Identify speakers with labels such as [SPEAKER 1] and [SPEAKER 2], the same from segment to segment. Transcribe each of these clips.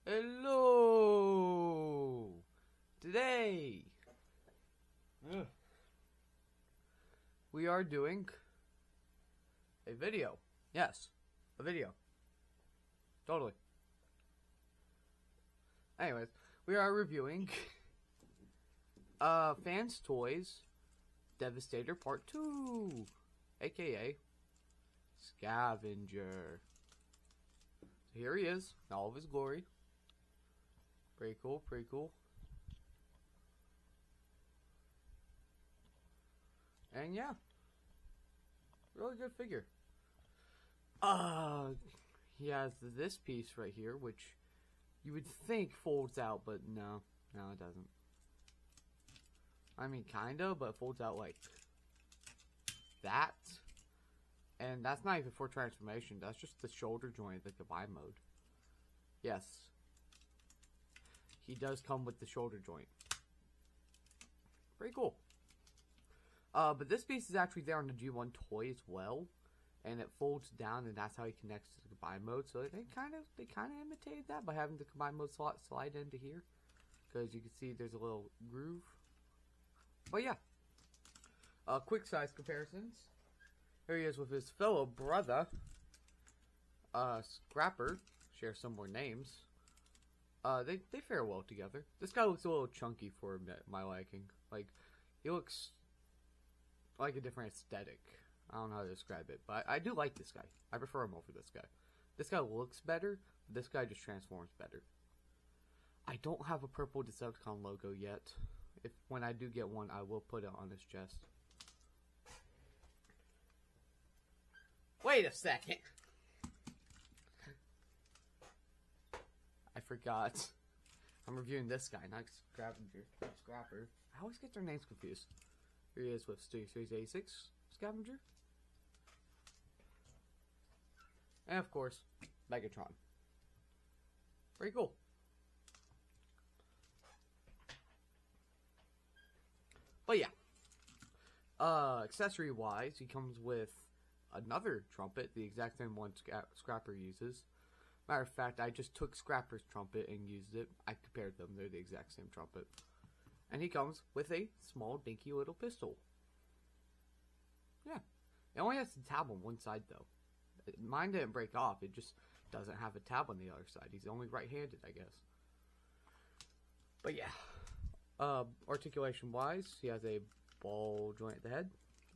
[SPEAKER 1] Hello! Today, we are doing a video. Yes, a video. Totally. Anyways, we are reviewing Fans Toys Devastator Part 2, aka Scavenger. So here he is, in all of his glory. Pretty cool, pretty cool. And yeah, really good figure. He has this piece right here, which you would think folds out, but no, it doesn't. I mean, kinda, but it folds out like that. And that's not even for transformation, that's just the shoulder joint, the combine mode. Yes. He does come with the shoulder joint. Pretty cool. But this piece is actually there on the G1 toy as well, and it folds down, and that's how he connects to the combine mode. So they kind of imitated that by having the combine mode slot slide into here, because you can see there's a little groove. But yeah, quick size comparisons. Here he is with his fellow brother, Scrapper. Share some more names. They fare well together. This guy looks a little chunky for my liking. Like, he looks like a different aesthetic. I don't know how to describe it, but I do like this guy. I prefer him over this guy. This guy looks better, but this guy just transforms better. I don't have a purple Decepticon logo yet. When I do get one, I will put it on his chest. Wait a second. I forgot. I'm reviewing this guy, not Scrapper. I always get their names confused. Here he is with Studio Series 86 Scavenger. And of course, Megatron. Pretty cool. But yeah. Accessory wise, he comes with another trumpet, the exact same one Scrapper uses. Matter of fact, I just took Scrapper's trumpet and used it. I compared them. They're the exact same trumpet. And he comes with a small, dinky little pistol. Yeah. It only has a tab on one side, though. Mine didn't break off. It just doesn't have a tab on the other side. He's only right-handed, I guess. But yeah. Articulation-wise, he has a ball joint at the head,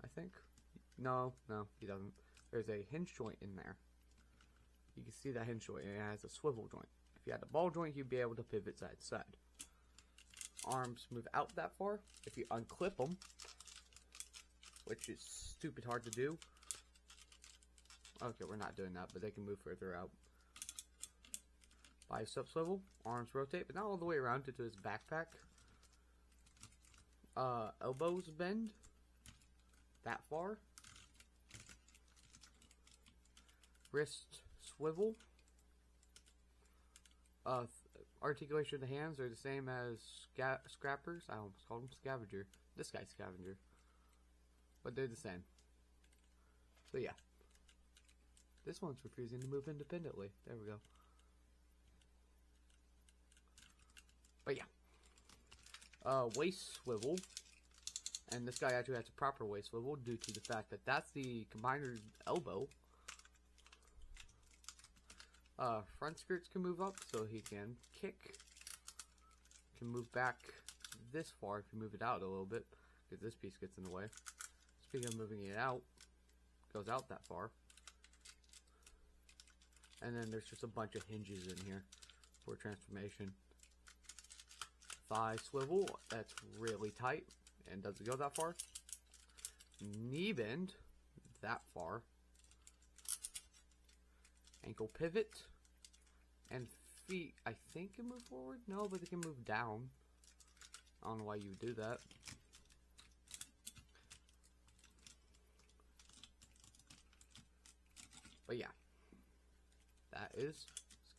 [SPEAKER 1] I think. No, he doesn't. There's a hinge joint in there. You can see that hinge joint, and it has a swivel joint. If you had a ball joint, you'd be able to pivot side to side. Arms move out that far. If you unclip them, which is stupid hard to do. Okay, we're not doing that, but they can move further out. Bicep swivel, arms rotate, but not all the way around into his backpack. Elbows bend that far. Wrist swivel. Articulation of the hands are the same as Scrappers. I almost called him Scavenger. This guy's Scavenger. But they're the same. So yeah. This one's refusing to move independently. There we go. But yeah. Waist swivel. And this guy actually has a proper waist swivel due to the fact that that's the combiner's elbow. Front skirts can move up, so he can kick. Can move back this far if you move it out a little bit, because this piece gets in the way. Speaking of moving it out, goes out that far. And then there's just a bunch of hinges in here for transformation. Thigh swivel, that's really tight and doesn't go that far. Knee bend, that far. Ankle pivot, and feet, I think can move forward. No, but they can move down. I don't know why you would do that. But yeah, that is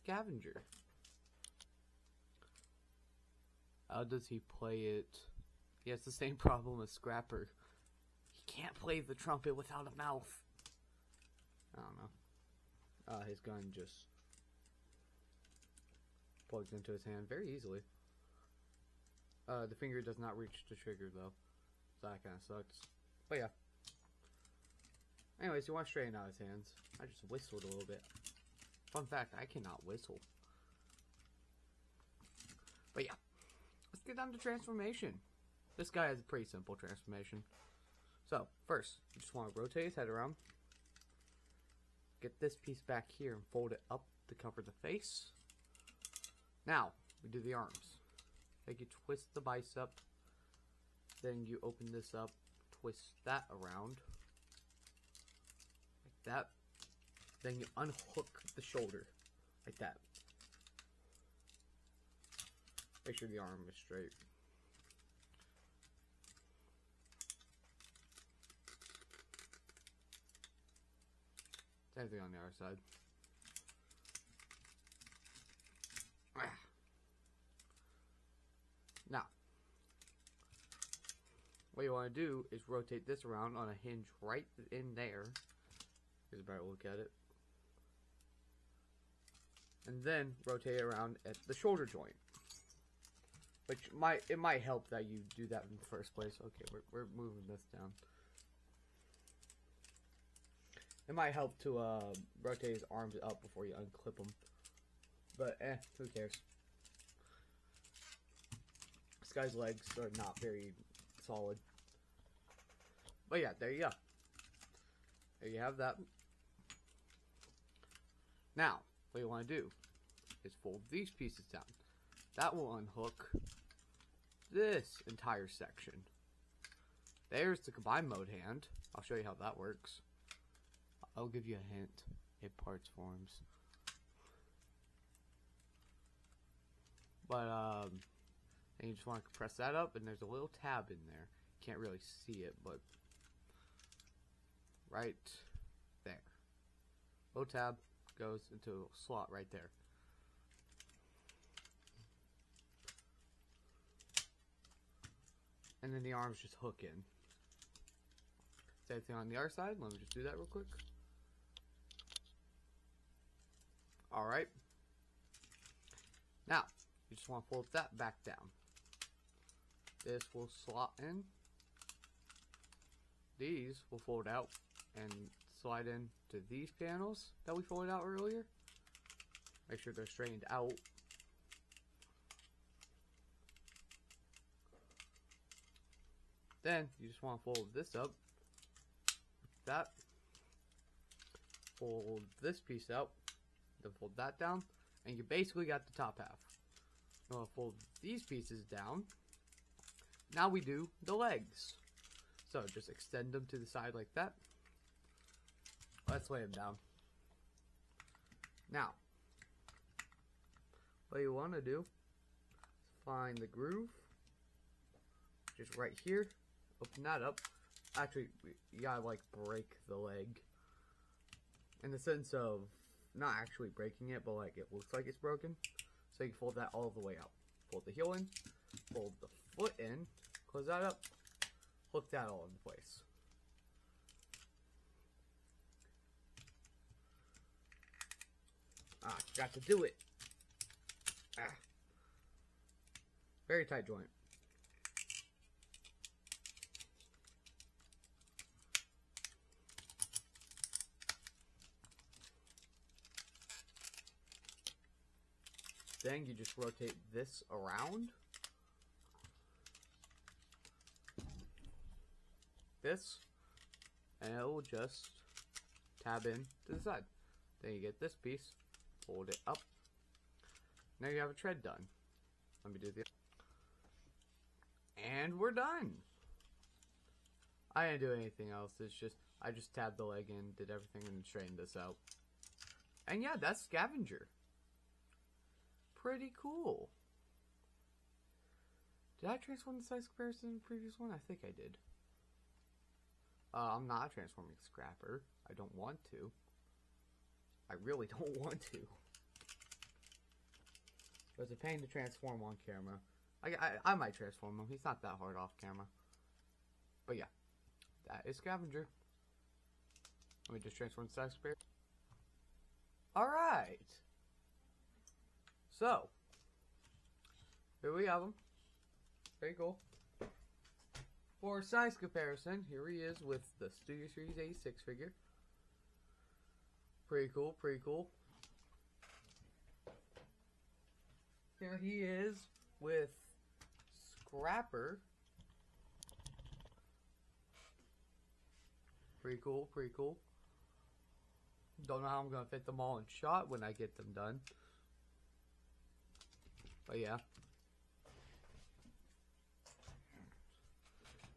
[SPEAKER 1] Scavenger. How does he play it? He has the same problem as Scrapper. He can't play the trumpet without a mouth. I don't know. His gun just plugs into his hand very easily. The finger does not reach the trigger though, so that kind of sucks. But yeah. Anyways, you want to straighten out his hands. I just whistled a little bit. Fun fact, I cannot whistle. But yeah, let's get down to transformation. This guy has a pretty simple transformation. So, first, you just want to rotate his head around. Get this piece back here and fold it up to cover the face. Now, we do the arms. Like you twist the bicep. Then you open this up, twist that around. Like that. Then you unhook the shoulder. Like that. Make sure the arm is straight. Same thing on the other side. Now, what you want to do is rotate this around on a hinge right in there. Here's a better look at it. And then rotate it around at the shoulder joint. Which it might help that you do that in the first place. Okay, we're moving this down. It might help to rotate his arms up before you unclip them. But who cares? This guy's legs are not very solid. But yeah, there you go. There you have that. Now, what you want to do is fold these pieces down. That will unhook this entire section. There's the combine mode hand. I'll show you how that works. I'll give you a hint. It parts forms. But and you just want to press that up, and there's a little tab in there. Can't really see it, but right there. Little tab goes into a slot right there. And then the arms just hook in. Same thing on the other side. Let me just do that real quick. Alright. Now, you just want to fold that back down. This will slot in. These will fold out and slide into these panels that we folded out earlier. Make sure they're straightened out. Then you just want to fold this up. Like that. Fold this piece out. Then fold that down. And you basically got the top half. You want to fold these pieces down. Now we do the legs. So just extend them to the side like that. Let's lay them down. Now, what you want to do is find the groove. Just right here. Open that up. Actually, you gotta like break the leg. In the sense of not actually breaking it, but like it looks like it's broken. So you fold that all the way out. Fold the heel in. Fold the foot in. Close that up. Hook that all into place. Ah, got to do it. Ah. Very tight joint. Then you just rotate this around. This. And it will just tab in to the side. Then you get this piece. Fold it up. Now you have a tread done. Let me do the... And we're done. I didn't do anything else. It's just, I just tabbed the leg in, did everything, and straightened this out. And yeah, that's Scavenger. Pretty cool. Did I transform the size comparison in the previous one? I think I did. I'm not transforming Scrapper. I don't want to. I really don't want to. It's a pain to transform on camera. I might transform him. He's not that hard off camera. But yeah. That is Scavenger. Let me just transform the size comparison. Alright. So, here we have him. Very cool. For size comparison, here he is with the Studio Series 86 figure. Pretty cool, pretty cool. Here he is with Scrapper. Pretty cool, pretty cool. Don't know how I'm going to fit them all in shot when I get them done. But yeah.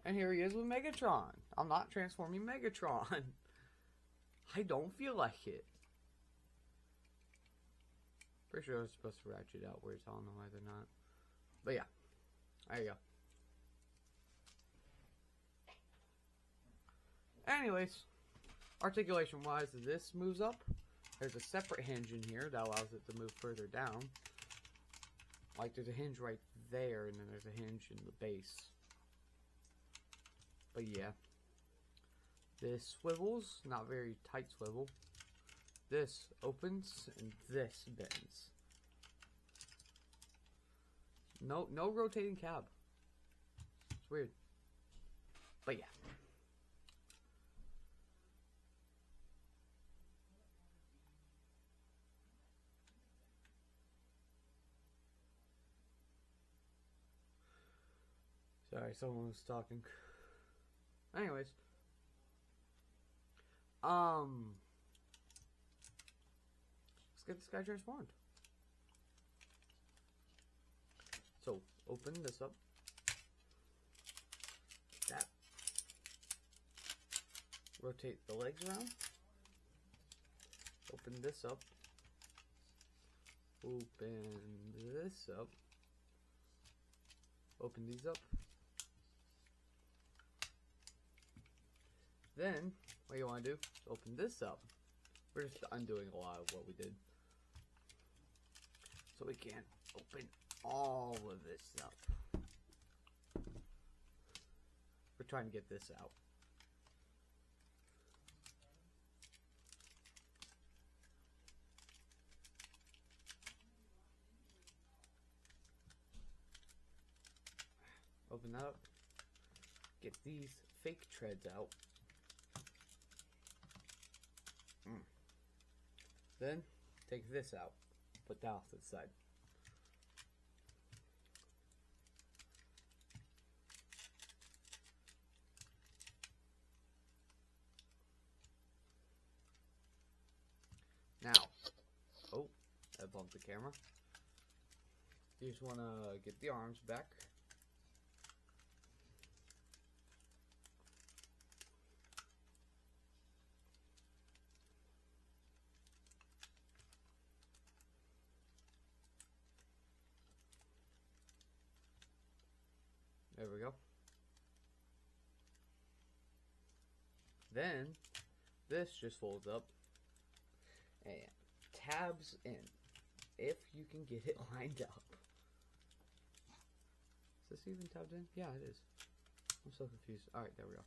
[SPEAKER 1] And here he is with Megatron. I'm not transforming Megatron. I don't feel like it. Pretty sure I was supposed to ratchet out where it's on them, either not. But yeah. There you go. Anyways. Articulation wise, this moves up. There's a separate hinge in here that allows it to move further down. Like there's a hinge right there, and then there's a hinge in the base. But yeah. This swivels, not very tight swivel. This opens, and this bends. No rotating cab. It's weird. But yeah. Sorry, someone was talking. Anyways. Let's get this guy transformed. So, open this up. Like that. Rotate the legs around. Open this up. Open this up. Open these up. Then, what you want to do is open this up. We're just undoing a lot of what we did. So we can open all of this up. We're trying to get this out. Open that up. Get these fake treads out. Then, take this out. Put that off to the side. Now, oh, I bumped the camera. You just want to get the arms back. There we go. Then, this just folds up and tabs in, if you can get it lined up. Is this even tabbed in? Yeah, it is. I'm so confused. Alright, there we go.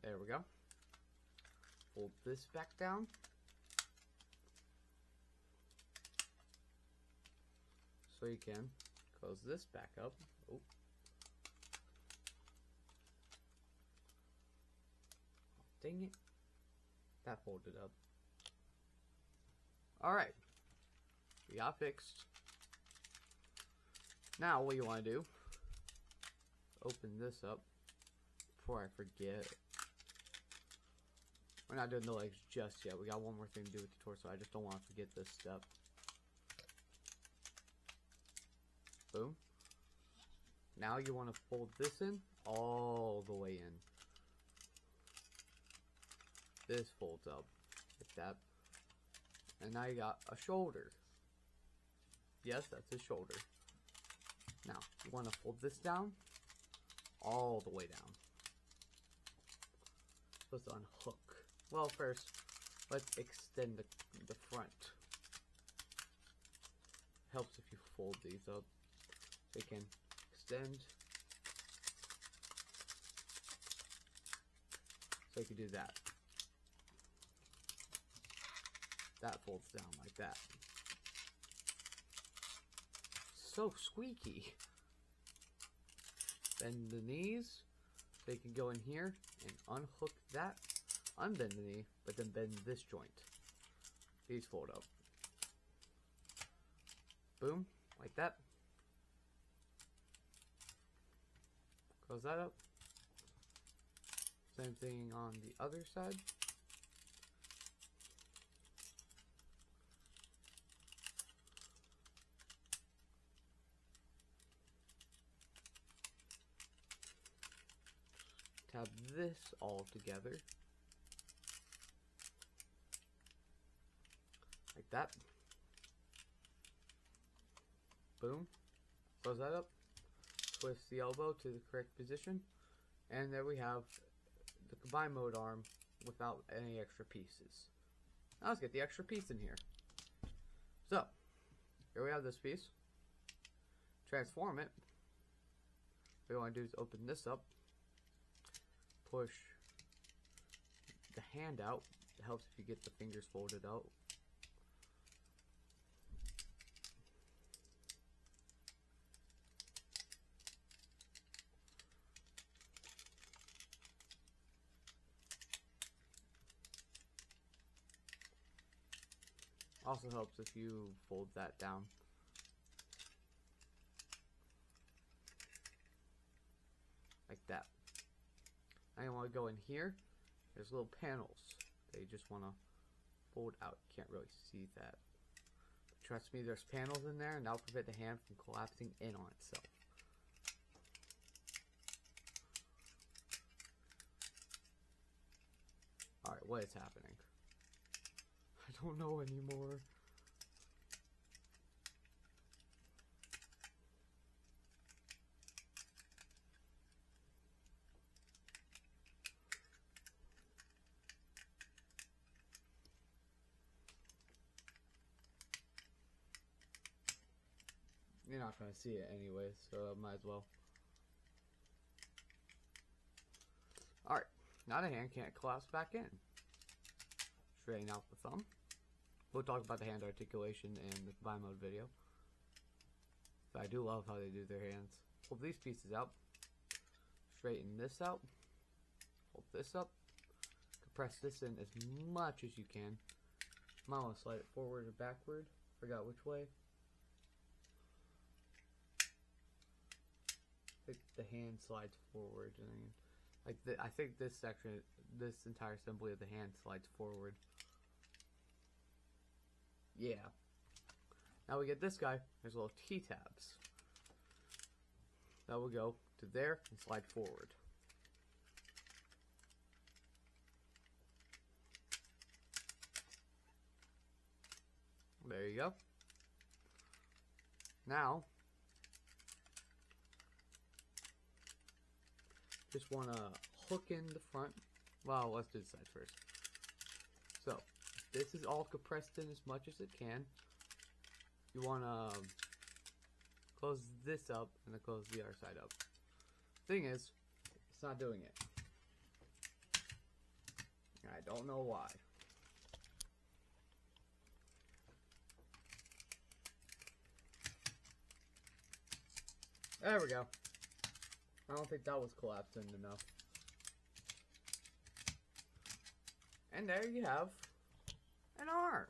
[SPEAKER 1] There we go. Fold this back down. So you can close this back up. Oh. Dang it. That folded up. Alright. We got fixed. Now what you want to do, open this up before I forget. We're not doing the legs just yet. We got one more thing to do with the torso. I just don't want to forget this step. Boom. Now you want to fold this in all the way in. This folds up like that. And now you got a shoulder. Yes, that's his shoulder. Now, you want to fold this down all the way down. Supposed to unhook. Well, first, let's extend the front. Helps if you fold these up. So you can extend. So you can do that. that folds down like that. So squeaky. Bend the knees. So you can go in here and unhook that. Unbend the knee, but then bend this joint. These fold up. Boom, like that. Close that up. Same thing on the other side. Tab this all together. Like that. Boom. Close that up. Twist the elbow to the correct position. And there we have the combine mode arm without any extra pieces. Now let's get the extra piece in here. So, here we have this piece. Transform it. What we want to do is open this up. Push the hand out. It helps if you get the fingers folded out. Also helps if you fold that down. Like that. Now you want to go in here. There's little panels that you just want to fold out. You can't really see that. But trust me, there's panels in there, and that'll prevent the hand from collapsing in on itself. Alright, what is happening? I don't know anymore. You're not going to see it anyway, so might as well. Alright, now the hand can't collapse back in. Straighten out the thumb. We'll talk about the hand articulation in the combine mode video. But I do love how they do their hands. Pull these pieces out. Straighten this out. Hold this up. Compress this in as much as you can. Might want to slide it forward or backward. Forgot which way. I think the hand slides forward. I think this section, this entire assembly of the hand slides forward. Yeah. Now we get this guy. There's little T-tabs. That will go to there and slide forward. There you go. Now, just want to hook in the front. Well, let's do the sides first. So, this is all compressed in as much as it can. You want to close this up and then close the other side up. Thing is, it's not doing it. I don't know why. There we go. I don't think that was collapsing enough. And there you have an arm.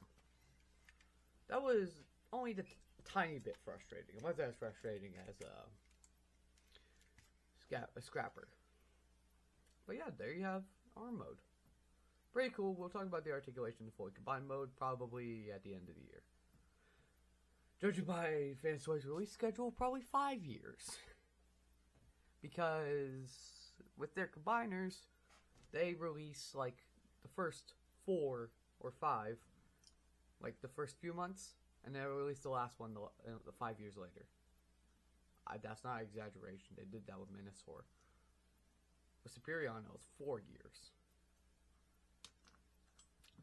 [SPEAKER 1] That was only the tiny bit frustrating. It wasn't as frustrating as a scrapper. But yeah, there you have arm mode. Pretty cool. We'll talk about the articulation in fully combined mode probably at the end of the year. Judging by Fantasy Toys release schedule, probably 5 years. Because with their combiners, they release like the first 4 or 5, like the first few months, and then release the last one the 5 years later. That's not an exaggeration. They did that with Minosaur. With Superion, it was 4 years.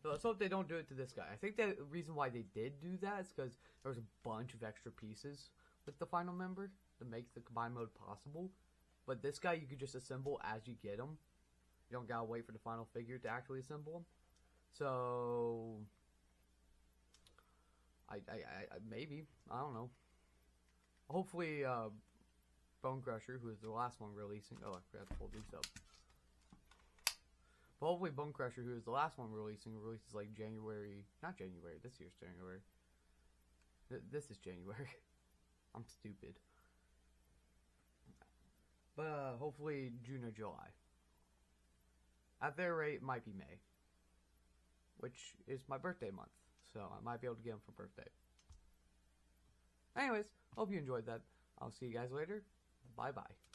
[SPEAKER 1] So let's hope they don't do it to this guy. I think the reason why they did do that is because there was a bunch of extra pieces with the final member to make the combine mode possible. But this guy you could just assemble as you get him. You don't gotta wait for the final figure to actually assemble him. So Maybe, I don't know. Hopefully, Bone Crusher, who is the last one releasing. Oh, I forgot to pull these up. But hopefully, Bone Crusher, who is the last one releases like January. Not January. This year's January. This is January. I'm stupid. But hopefully June or July. At their rate, it might be May, which is my birthday month, so I might be able to get them for birthday. Anyways, hope you enjoyed that. I'll see you guys later. Bye bye.